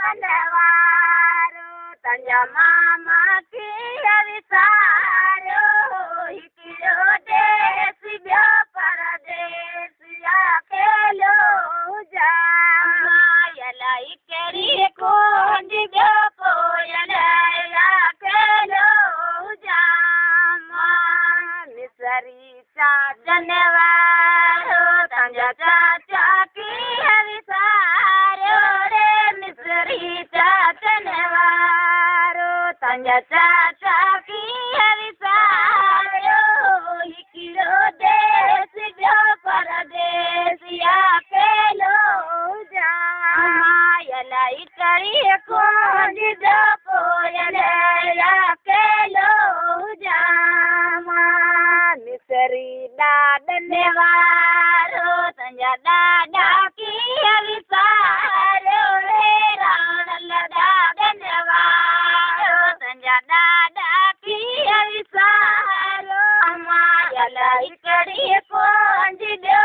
मनवारो तंजा मामा की अविसारो हिकिड़ो देश ॿियो परदेस अकेलो जायल कहिड़ी कोंज ॿियो कोयल अकेलो जामा मिसरी साजन वारो तंजा चाचा की अविसारो रे मिसरी चाचन वारो तंजा चाचा की अविसारो हिकिड़ो देश ॿियो परदेस अकेलो जायल करी कोंज ॿियो कोयल अकेलो जामा मिसरी ॾाॾन वारो तंजा ॾाॾा की अविसारो रे राणल ॾाॾन वारो तंजा ॾाॾा की अविसारो मायल करी कोंज ॿियो